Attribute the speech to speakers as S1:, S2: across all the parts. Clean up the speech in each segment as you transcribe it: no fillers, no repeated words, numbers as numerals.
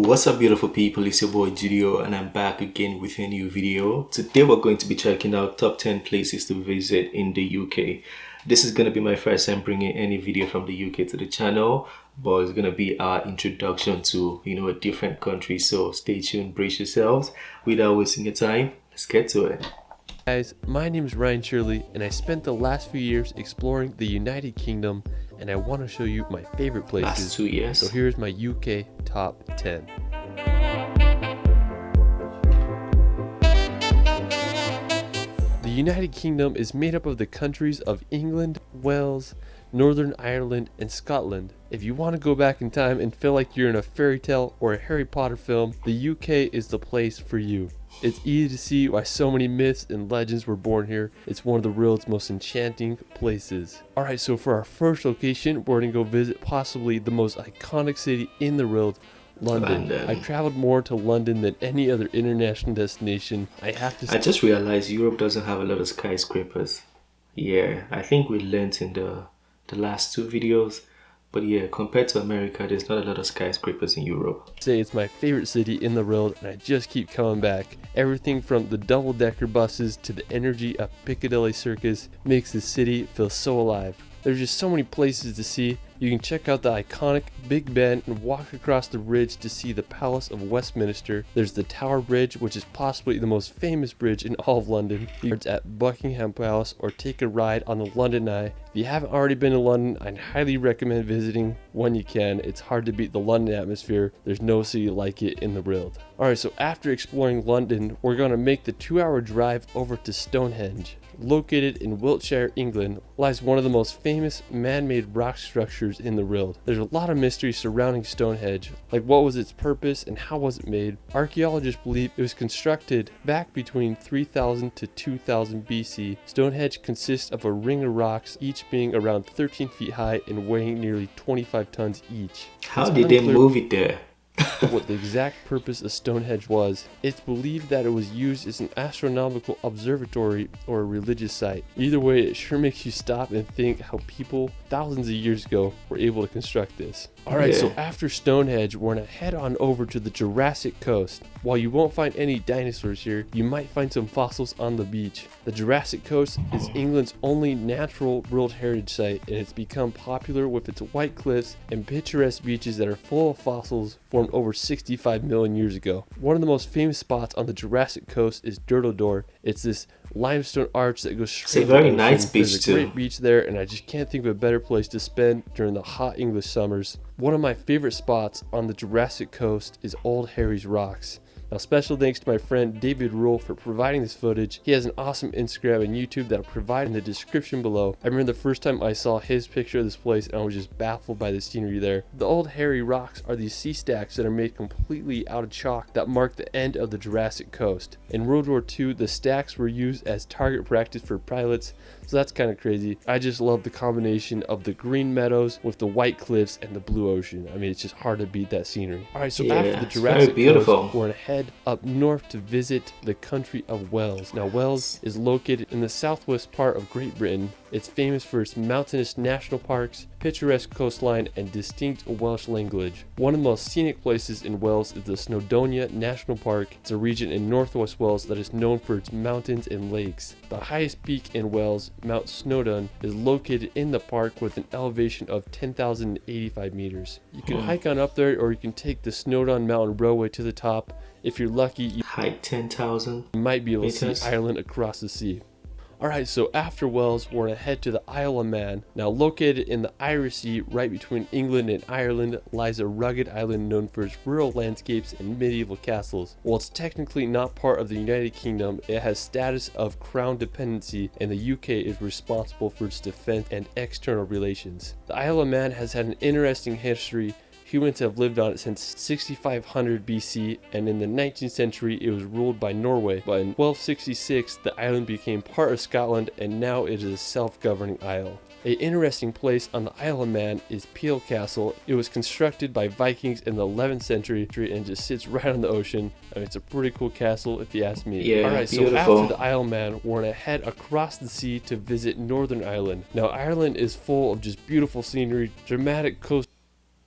S1: What's up, beautiful people? It's your boy Judeo, and I'm back again with a new video. Today we're going to be checking out top 10 places to visit in the UK. This is going to be my first time bringing any video from the UK to the channel, but it's going to be our introduction to a different country. So stay tuned, brace yourselves. Without wasting your time, let's get to it.
S2: Guys, my name is Ryan Shirley, and I spent the last few years exploring the United Kingdom, and I want to show you my favorite places.
S1: Last 2 years.
S2: So here's my UK top 10. The United Kingdom is made up of the countries of England, Wales, Northern Ireland, and Scotland. If you want to go back in time and feel like you're in a fairy tale or a Harry Potter film, the UK is the place for you. It's easy to see why so many myths and legends were born here. It's one of the world's most enchanting places. Alright, so for our first location, we're going to go visit possibly the most iconic city in the world, London. I traveled more to London than any other international destination. I
S1: just realized Europe doesn't have a lot of skyscrapers. Yeah, I think we learned in the last two videos. But yeah, compared to America, there's not a lot of skyscrapers in Europe.
S2: Say it's my favorite city in the world, and I just keep coming back. Everything from the double-decker buses to the energy of Piccadilly Circus makes the city feel so alive. There's just so many places to see. You can check out the iconic Big Ben and walk across the bridge to see the Palace of Westminster. There's the Tower Bridge, which is possibly the most famous bridge in all of London. It's at Buckingham Palace, or take a ride on the London Eye. If you haven't already been to London, I'd highly recommend visiting when you can. It's hard to beat the London atmosphere. There's no city like it in the world. Alright, so after exploring London, we're going to make the 2-hour drive over to Stonehenge. Located in Wiltshire, England, lies one of the most famous man-made rock structures in the world. There's a lot of mystery surrounding Stonehenge, like what was its purpose and how was it made. Archaeologists believe it was constructed back between 3000 to 2000 BC. Stonehenge consists of a ring of rocks, each being around 13 feet high and weighing nearly 25 tons each.
S1: How did they move it there?
S2: What the exact purpose of Stonehenge was. It's believed that it was used as an astronomical observatory or a religious site. Either way, it sure makes you stop and think how people thousands of years ago were able to construct this. Alright, so after Stonehenge, we're going to head on over to the Jurassic Coast. While you won't find any dinosaurs here, you might find some fossils on the beach. The Jurassic Coast is England's only natural World Heritage Site, and it's become popular with its white cliffs and picturesque beaches that are full of fossils formed over 65 million years ago. One of the most famous spots on the Jurassic Coast is Door. It's this limestone arch that goes straight.
S1: It's a very nice beach.
S2: There's a great beach there, and I just can't think of a better place to spend during the hot English summers. One of my favorite spots on the Jurassic Coast is Old Harry's Rocks. Now, special thanks to my friend David Rule for providing this footage. He has an awesome Instagram and YouTube that I'll provide in the description below. I remember the first time I saw his picture of this place, and I was just baffled by the scenery there. The Old Harry Rocks are these sea stacks that are made completely out of chalk that mark the end of the Jurassic Coast. In World War II, the stacks were used as target practice for pilots, so that's kind of crazy. I just love the combination of the green meadows with the white cliffs and the blue ocean. I mean, it's just hard to beat that scenery. Alright, so after the Jurassic Coast, we're going to head up north to visit the country of Wales. Now, Wales is located in the southwest part of Great Britain. It's famous for its mountainous national parks, picturesque coastline, and distinct Welsh language. One of the most scenic places in Wales is the Snowdonia National Park. It's a region in northwest Wales that is known for its mountains and lakes. The highest peak in Wales, Mount Snowdon, is located in the park with an elevation of 10,085 meters. You can hike on up there, or you can take the Snowdon Mountain Railway to the top. If you're lucky, you
S1: hike 10,000
S2: you might be able to see Ireland across the sea. Alright, so after Wales, we're going to head to the Isle of Man. Now, located in the Irish Sea, right between England and Ireland, lies a rugged island known for its rural landscapes and medieval castles. While it's technically not part of the United Kingdom, it has status of crown dependency, and the UK is responsible for its defense and external relations. The Isle of Man has had an interesting history. Humans have lived on it since 6500 BC, and in the 19th century it was ruled by Norway, but in 1266 the island became part of Scotland, and now it is a self-governing isle. An interesting place on the Isle of Man is Peel Castle. It was constructed by Vikings in the 11th century and just sits right on the ocean. I mean, it's a pretty cool castle if you ask me.
S1: Yeah,
S2: alright, so
S1: beautiful.
S2: after the Isle of Man, we're going to head across the sea to visit Northern Ireland. Now, Ireland is full of just beautiful scenery, dramatic coast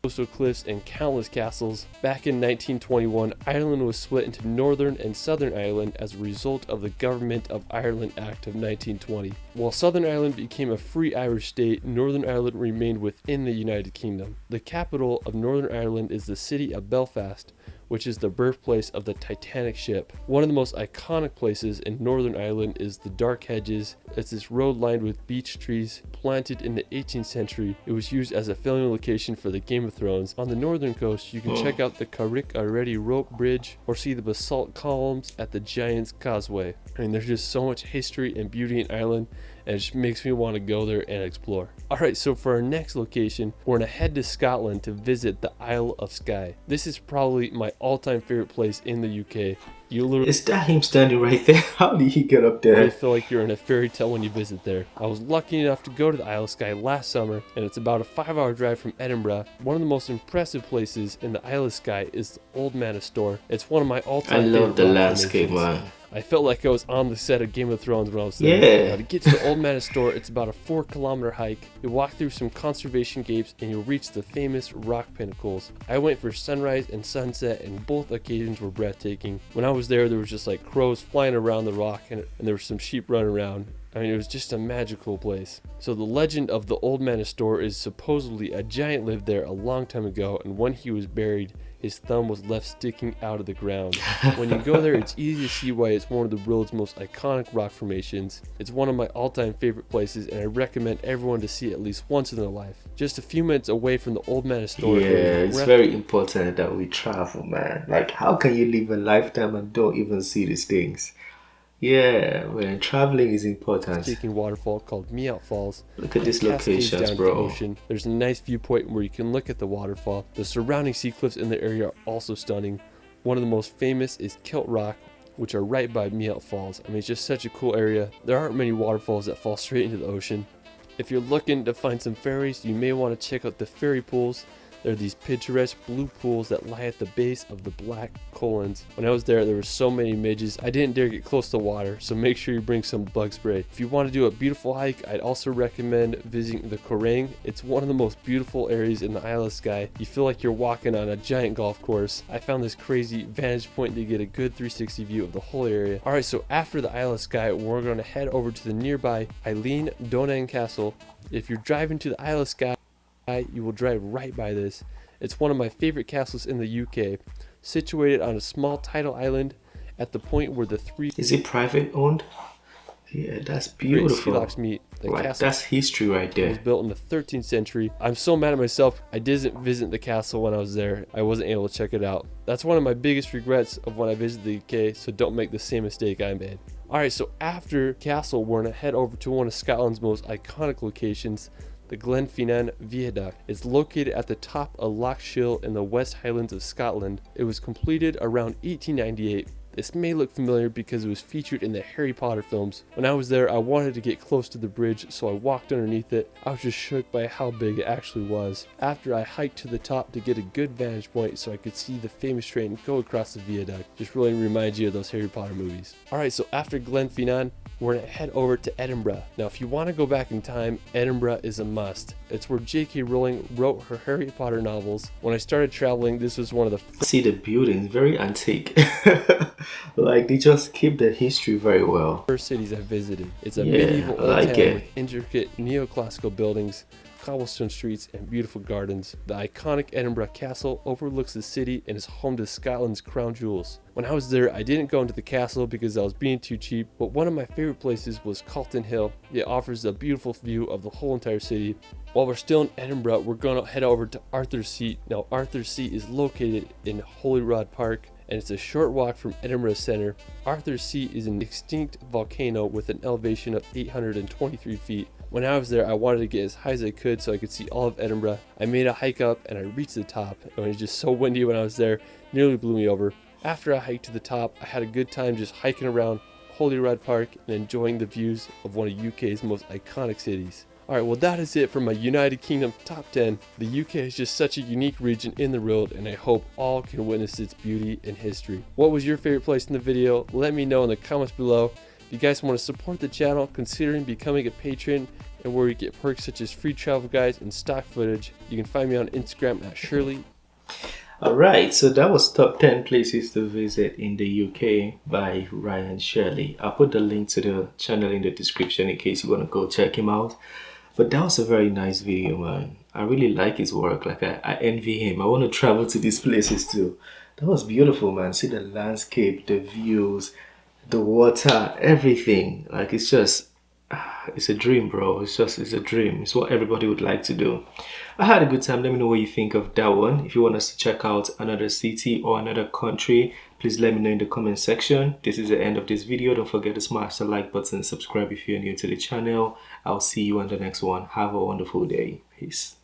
S2: coastal cliffs, and countless castles. Back in 1921, Ireland was split into Northern and Southern Ireland as a result of the Government of Ireland Act of 1920. While Southern Ireland became a free Irish state, Northern Ireland remained within the United Kingdom. The capital of Northern Ireland is the city of Belfast, which is the birthplace of the Titanic ship. One of the most iconic places in Northern Ireland is the Dark Hedges. It's this road lined with beech trees planted in the 18th century. It was used as a filming location for the Game of Thrones. On the northern coast, you can check out the Carrick Already rope bridge or see the basalt columns at the Giant's Causeway. I mean, there's just so much history and beauty in Ireland, and it just makes me want to go there and explore. Alright, so for our next location, we're gonna head to Scotland to visit the Isle of Skye. This is probably my all-time favorite place in the UK. You literally
S1: Is that him standing right there? How did he get up there?
S2: feel like you're in a fairy tale when you visit there. I was lucky enough to go to the Isle of Skye last summer, and it's about a 5-hour drive from Edinburgh. One of the most impressive places in the Isle of Skye is the Old Manor Store. It's one of my all-time
S1: I love the
S2: favorite rock
S1: landscape,
S2: formations.
S1: man.
S2: I felt like I was on the set of Game of Thrones when I was there.
S1: Yeah.
S2: Now, to get to the Old Manor Store, it's about a 4-kilometer hike. You walk through some conservation gates and you'll reach the famous rock pinnacles. I went for sunrise and sunset, and both occasions were breathtaking. When I was there was just like crows flying around the rock, and there were some sheep running around. I mean, it was just a magical place. So the legend of the Old Manor Store is supposedly a giant lived there a long time ago, and when he was buried, his thumb was left sticking out of the ground. When you go there, it's easy to see why it's one of the world's most iconic rock formations. It's one of my all-time favorite places, and I recommend everyone to see it at least once in their life. Just a few minutes away from the Old Manor Store.
S1: Yeah, it's very important that we travel, man. Like, how can you live a lifetime and don't even see these things? Yeah, man, traveling is important.
S2: Taking waterfall called Meout Falls.
S1: Look at these
S2: Cascades
S1: locations,
S2: down to the
S1: bro.
S2: ocean. There's a nice viewpoint where you can look at the waterfall. The surrounding sea cliffs in the area are also stunning. One of the most famous is Kilt Rock, which are right by Meout Falls. I mean, it's just such a cool area. There aren't many waterfalls that fall straight into the ocean. If you're looking to find some ferries, you may want to check out the ferry pools. There are these picturesque blue pools that lie at the base of the Black Colons. When I was there were so many midges, I didn't dare get close to water, so make sure you bring some bug spray. If you want to do a beautiful hike, I'd also recommend visiting the Corang. It's one of the most beautiful areas in the Isle of Skye. You feel like you're walking on a giant golf course. I found this crazy vantage point to get a good 360 view of the whole area. Alright, so after the Isle of Skye, we're going to head over to the nearby Eileen Donahan Castle. If you're driving to the Isle of Skye, you will drive right by this. It's one of my favorite castles in the UK, situated on a small tidal island at the point where the three
S1: Is it private owned? Yeah, that's
S2: great
S1: beautiful.
S2: sea locks meet. The
S1: Like,
S2: castle
S1: that's history right
S2: was
S1: there.
S2: built in the 13th century. I'm so mad at myself I didn't visit the castle when I was there. I wasn't able to check it out. That's one of my biggest regrets of when I visited the UK, so don't make the same mistake I made. Alright, so after castle, we're going to head over to one of Scotland's most iconic locations, the Glenfinnan Viaduct. It's located at the top of Loch Shiel in the West Highlands of Scotland. It was completed around 1898. This may look familiar because it was featured in the Harry Potter films. When I was there, I wanted to get close to the bridge, so I walked underneath it. I was just shook by how big it actually was. After I hiked to the top to get a good vantage point so I could see the famous train go across the viaduct. Just really reminds you of those Harry Potter movies. Alright, so after Glenfinnan, we're going to head over to Edinburgh. Now, if you want to go back in time, Edinburgh is a must. It's where J.K. Rowling wrote her Harry Potter novels. When I started traveling, this was one of the
S1: See the buildings, very antique. Like, they just keep the history very well.
S2: first cities I visited. It's a
S1: Yeah,
S2: medieval
S1: I
S2: old
S1: like
S2: town
S1: it.
S2: with intricate neoclassical buildings, cobblestone streets, and beautiful gardens. The iconic Edinburgh Castle overlooks the city and is home to Scotland's crown jewels. When I was there, I didn't go into the castle because I was being too cheap, but one of my favorite places was Calton Hill. It offers a beautiful view of the whole entire city. While we're still in Edinburgh, we're going to head over to Arthur's Seat. Now, Arthur's Seat is located in Holyrood Park, and it's a short walk from Edinburgh Centre. Arthur's Seat is an extinct volcano with an elevation of 823 feet. When I was there, I wanted to get as high as I could so I could see all of Edinburgh. I made a hike up and I reached the top. It was just so windy when I was there, nearly blew me over. After I hiked to the top, I had a good time just hiking around Holyrood Park and enjoying the views of one of UK's most iconic cities. Alright, well that is it for my United Kingdom top 10. The UK is just such a unique region in the world, and I hope all can witness its beauty and history. What was your favorite place in the video? Let me know in the comments below. If you guys want to support the channel, considering becoming a patron, and where you get perks such as free travel guides and stock footage. You can find me on Instagram at Shirley.
S1: Alright, so that was top 10 places to visit in the UK by Ryan Shirley. I'll put the link to the channel in the description in case you want to go check him out. But that was a very nice video, man. I really like his work. Like, I envy him. I want to travel to these places too. That was beautiful, man. See the landscape, the views, the water, everything. Like, it's just, it's a dream, bro. It's a dream. It's what everybody would like to do. I had a good time. Let me know what you think of that one. If you want us to check out another city or another country, please let me know in the comment section. This is the end of this video. Don't forget to smash the like button, subscribe if you're new to the channel. I'll see you on the next one. Have a wonderful day. Peace.